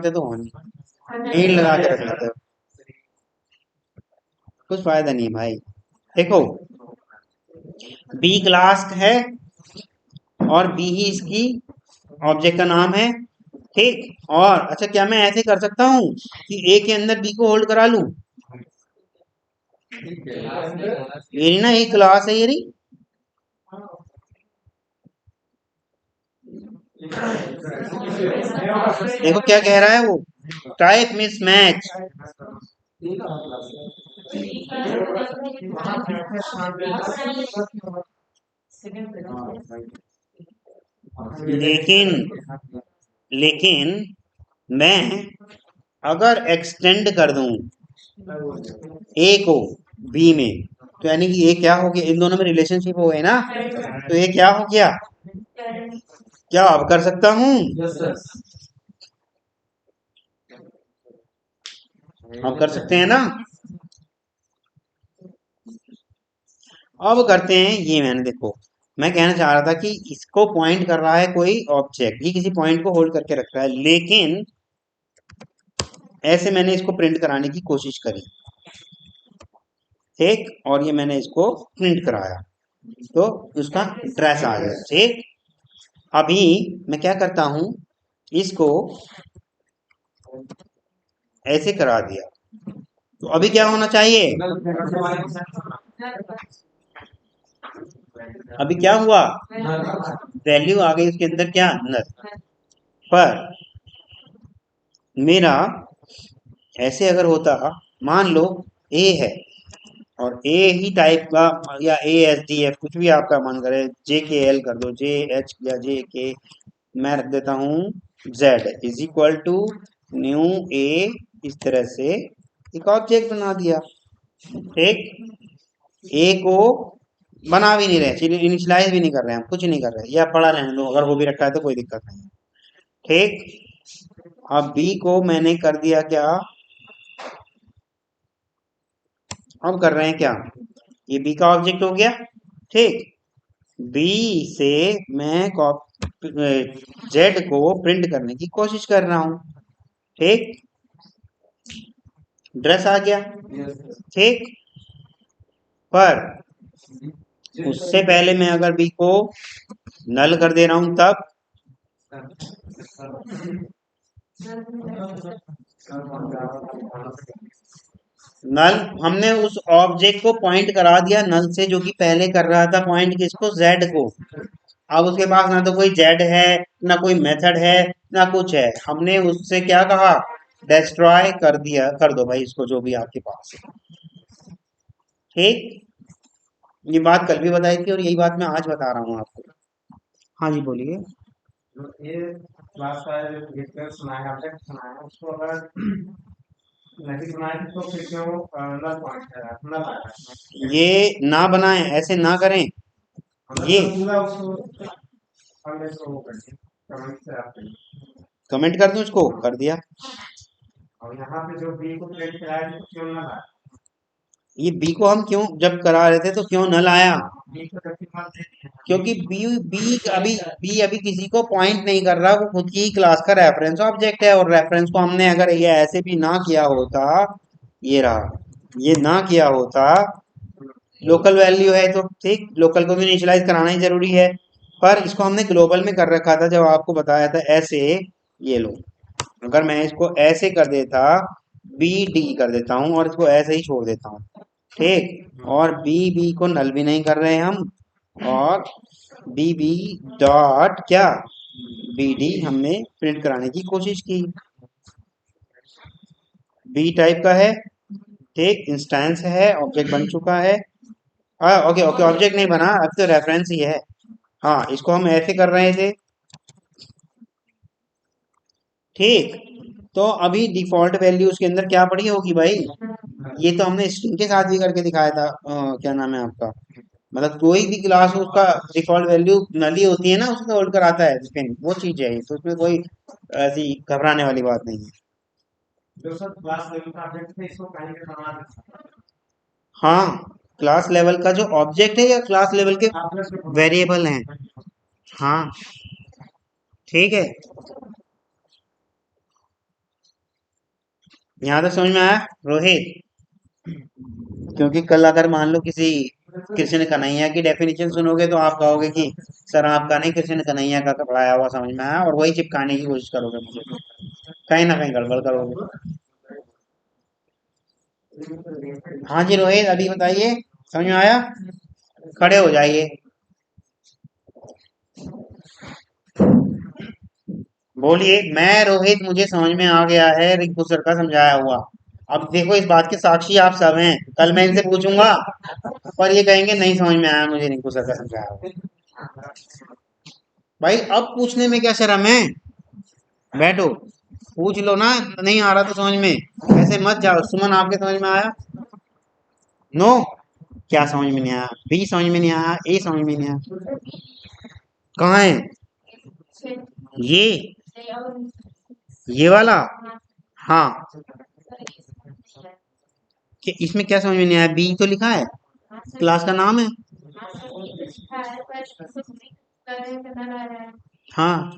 तो हो नहीं, नीड लगा के रख लेते हो, कुछ फायदा नहीं है भाई। देखो, बी क्लास है और बी ही इसकी ऑब्जेक्ट का नाम है, ठीक। और अच्छा, क्या मैं ऐसे कर सकता हूँ कि ए के अंदर बी को होल्ड करा लूं? ये ना एक क्लास है, ये रही। देखो क्या कह रहा है वो, टाइप मिसमैच। लेकिन लेकिन मैं अगर एक्सटेंड कर दूं ए को बी में, तो यानी कि ये क्या हो गया, इन दोनों में रिलेशनशिप हो गए ना, तो ये क्या हो गया, क्या अब कर सकता हूँ? अब कर सकते हैं ना। अब करते हैं ये, मैंने देखो, मैं कहना चाह रहा था कि इसको पॉइंट कर रहा है कोई ऑब्जेक्ट, ये किसी पॉइंट को होल्ड करके रख रहा है, लेकिन ऐसे मैंने इसको प्रिंट कराने की कोशिश करी, ठीक, और ये मैंने इसको प्रिंट कराया, तो उसका ट्रेस आ गया, ठीक। अभी मैं क्या करता हूं, इसको ऐसे करा दिया, तो अभी क्या होना चाहिए, अभी क्या हुआ, वैल्यू आ गई उसके अंदर, क्या, नल। पर मेरा ऐसे अगर होता, मान लो ए है और ए ही टाइप का, या ए एच डी एफ कुछ भी आपका मन करे, जे के एल कर दो, जे एच या जे के, मैं रख देता हूँ Z is equal to new A, इस तरह से एक ऑब्जेक्ट बना दिया, ठीक। ए को बना भी नहीं रहे, इनिशियलाइज भी नहीं कर रहे हैं, हम कुछ नहीं कर रहे, या पढ़ा रहने दो, अगर वो भी रखा है तो कोई दिक्कत नहीं है, ठीक। अब बी को मैंने कर दिया क्या, अब कर रहे हैं क्या, ये बी का ऑब्जेक्ट हो गया, ठीक। बी से मैं जेड को प्रिंट करने की कोशिश कर रहा हूं, ठीक, ड्रेस आ गया, ठीक। पर उससे पहले मैं अगर बी को नल कर दे रहा हूं, तब नल, हमने उस ऑब्जेक्ट को पॉइंट करा दिया नल से, जो कि पहले कर रहा था पॉइंट किसको, जेड को। अब उसके पास ना तो कोई जेड है, ना कोई मेथड है, ना कुछ है, हमने उससे क्या कहा, डिस्ट्रॉय कर दिया, कर दो भाई इसको, जो भी आपके पास है, ठीक। ये बात कल भी बताई थी और यही बात मैं आज बता रहा हूँ आपको। हाँ जी, बोलिए। ये ना बनाए, ऐसे ना करें, ये कमेंट कर दूं, इसको कर दिया। ये बी को हम क्यों जब करा रहे थे तो क्यों नल आया, क्योंकि बी अभी, बी अभी किसी को पॉइंट नहीं कर रहा, वो खुद की ही क्लास का रेफरेंस ऑब्जेक्ट है, और रेफरेंस को हमने अगर ये ऐसे भी ना किया होता, ये रहा, ये ना किया होता, लोकल वैल्यू है तो ठीक, लोकल को भी इनिशियलाइज कराना ही जरूरी है, पर इसको हमने ग्लोबल में कर रखा था, जब आपको बताया था ऐसे, ये लो, अगर मैं इसको ऐसे कर देता, बी डी कर देता हूँ और इसको ऐसे ही छोड़ देता हूँ, ठीक, और बी बी को नल भी नहीं कर रहे हैं हम, और बी बी डॉट क्या, बी डी हमने प्रिंट कराने की कोशिश की, बी टाइप का है, ठीक, इंस्टेंस है, ऑब्जेक्ट बन चुका है, हाँ ओके ओके, ऑब्जेक्ट नहीं बना, अब तो रेफरेंस ही है, हाँ, इसको हम ऐसे कर रहे थे, ठीक। तो अभी डिफॉल्ट वैल्यू उसके अंदर क्या पड़ी होगी भाई, ये तो हमने स्ट्रिंग के साथ भी करके दिखाया था, क्या नाम है आपका, मतलब कोई भी क्लास हो उसका डिफॉल्ट वैल्यू नली होती है ना, उसको होल्ड कर आता है स्ट्रिंग, वो चीज है ये, तो उसमें कोई ऐसी घबराने वाली बात नहीं है। हाँ, क्लास लेवल का जो ऑब्जेक्ट है या क्लास लेवल के वेरिएबल हैं, हाँ, ठीक है। यहाँ तक समझ में आया रोहित? क्योंकि कल अगर मान लो किसी कृष्ण कन्हैया की डेफिनेशन सुनोगे तो आप कहोगे कि सर आपका नहीं, कृष्ण कन्हैया का पढ़ाया हुआ समझ में आया, और वही चिपकाने की कोशिश करोगे मुझे, कहीं ना कहीं गड़बड़ करोगे। हाँ जी रोहित, अभी बताइए, समझ में आया? खड़े हो जाइए। बोलिए, मैं रोहित, मुझे समझ में आ गया है रिंकू सर का समझाया हुआ। अब देखो, इस बात के साक्षी आप सब हैं, कल मैं इनसे पूछूंगा पर ये कहेंगे नहीं समझ में आया मुझे रिंकू सर का समझाया हुआ। भाई अब पूछने में क्या शर्म है? बैठो, पूछ लो ना, नहीं आ रहा तो समझ में ऐसे मत जाओ। सुमन, आपके समझ में आया? नो? क्या समझ में नहीं आया? बी समझ में नहीं आया, ए समझ में नहीं आया? कहाँ है? ये ये वाला? हाँ। कि इसमें क्या समझ में नहीं आया? बी तो लिखा है, क्लास का नाम है। हाँ,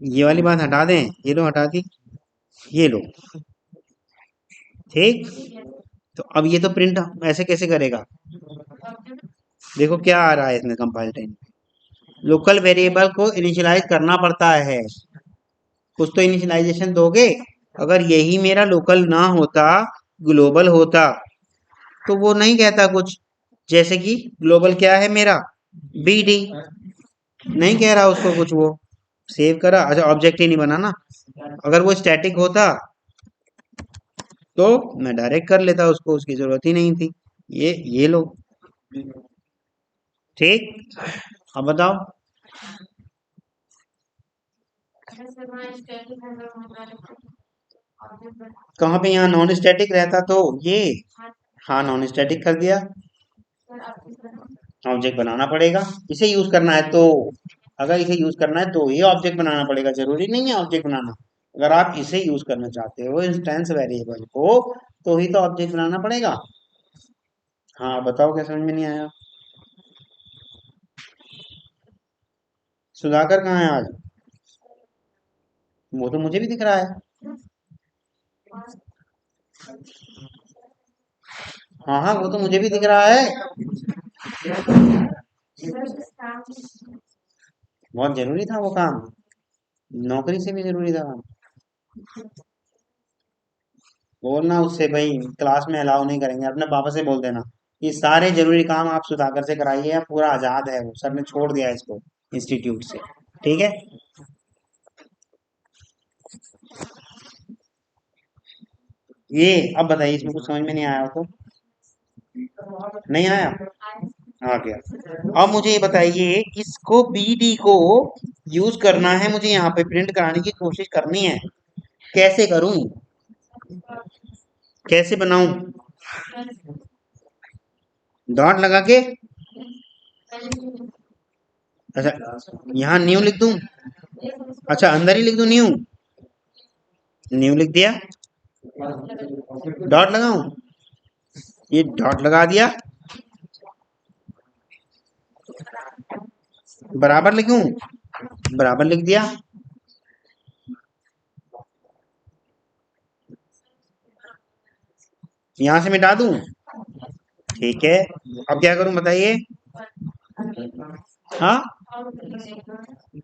ये वाली बात हटा दें, ये लो हटा दी, ये लो। ठीक। तो अब ये तो प्रिंट ऐसे कैसे करेगा? देखो क्या आ रहा है इसमें कंपाइल टाइम, लोकल वेरिएबल को इनिशियलाइज करना पड़ता है। कुछ तो इनिशियलाइजेशन दोगे। अगर यही मेरा लोकल ना होता, ग्लोबल होता, तो वो नहीं कहता कुछ। जैसे कि ग्लोबल क्या है मेरा? BD। नहीं कह रहा उसको कुछ, वो सेव करा, अच्छा ऑब्जेक्ट ही नहीं बना ना। अगर वो स्टैटिक होता तो मैं डायरेक्ट कर लेता उसको, उसकी जरूरत ही नहीं थी। ये लो। ठीक। अब बताओ। कहाँ पे? यहाँ नॉन स्टैटिक रहता तो ये, हाँ नॉन स्टैटिक कर दिया। ऑब्जेक्ट बनाना पड़ेगा, इसे यूज करना है तो। अगर इसे यूज करना है तो ये ऑब्जेक्ट बनाना पड़ेगा, जरूरी नहीं है ऑब्जेक्ट बनाना। अगर आप इसे यूज करना चाहते हो इंस्टेंस वेरिएबल को, तो ही तो ऑब्जेक्ट बनाना पड़ेगा। हाँ बताओ, क्या समझ में नहीं आया? सुधाकर कहाँ है आज? वो तो मुझे भी दिख रहा है। हाँ हाँ, वो तो मुझे भी दिख रहा है। बहुत जरूरी था वो काम, नौकरी से भी जरूरी था काम। बोलना उससे भाई, क्लास में अलाउ नहीं करेंगे, अपने पापा से बोल देना। ये सारे जरूरी काम आप सुधाकर से कराइए, अब पूरा आजाद है वो, सर ने छोड़ दिया इसको इंस्टीट्यूट से। ठीक है। ये अब बताइए, इसमें कुछ समझ में नहीं आया हो तो? नहीं आया? आ गया। अब मुझे ये बताइए, इसको BD को यूज करना है, मुझे यहाँ पे प्रिंट कराने की कोशिश करनी है। कैसे करूं? कैसे बनाऊं? डॉट लगा के? अच्छा, यहाँ न्यू लिख दूं? अच्छा, अंदर ही लिख दूं न्यू? न्यू लिख दिया। डॉट लगाऊं? ये डॉट लगा दिया। बराबर लिखूं? बराबर लिख दिया। यहाँ से मिटा दूं? ठीक है। अब क्या करूं बताइए? हाँ,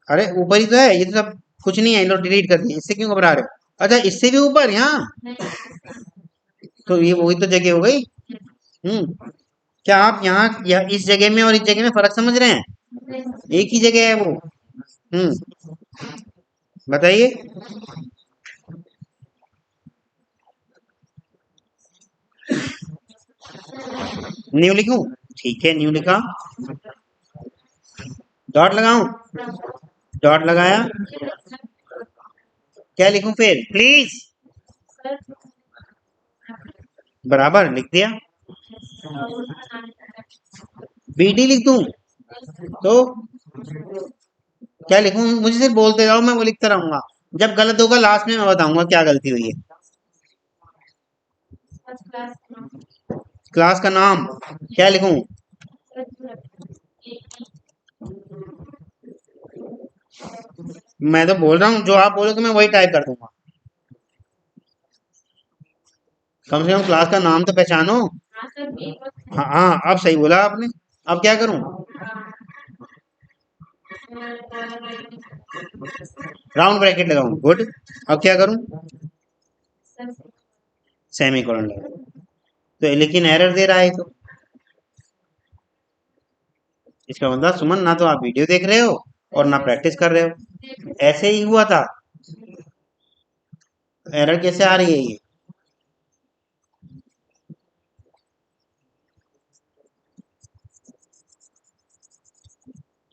अरे ऊपर ही तो है, ये तो सब कुछ नहीं है, लो डिलीट कर दिए, इससे क्यों घबरा रहे हो? अच्छा, इससे भी ऊपर यहाँ? तो ये वही तो जगह हो गई। क्या आप यहाँ इस जगह में और इस जगह में फर्क समझ रहे हैं? एक ही जगह है वो। बताइए। न्यू लिखूं? ठीक है, न्यू लिखा। डॉट लगाऊं? डॉट लगाया। क्या लिखूं फिर प्लीज? बराबर लिख दिया। BD लिख दूं? तो क्या लिखूं? मुझे सिर्फ बोलते जाओ, मैं वो लिखता रहूंगा। जब गलत होगा लास्ट में मैं बताऊंगा क्या गलती हुई है। क्लास का नाम क्या लिखूं? मैं तो बोल रहा हूँ जो आप बोलोगे मैं वही टाइप कर दूंगा। कम से कम क्लास का नाम तो पहचानो। हाँ हाँ, अब सही बोला आपने। अब क्या करूं? राउंड ब्रैकेट लगाऊं, गुड। अब क्या करूं? सेमी कोलन लगाऊं। तो लेकिन एरर दे रहा है तो। इसका मतलब सुमन, ना तो आप वीडियो देख रहे हो और ना प्रैक्टिस कर रहे हो। ऐसे ही हुआ था। एरर कैसे आ रही है ये?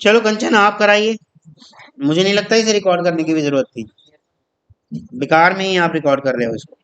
चलो कंचन, आप कराइए। मुझे नहीं लगता इसे रिकॉर्ड करने की भी जरूरत थी। बेकार में ही आप रिकॉर्ड कर रहे हो इसको।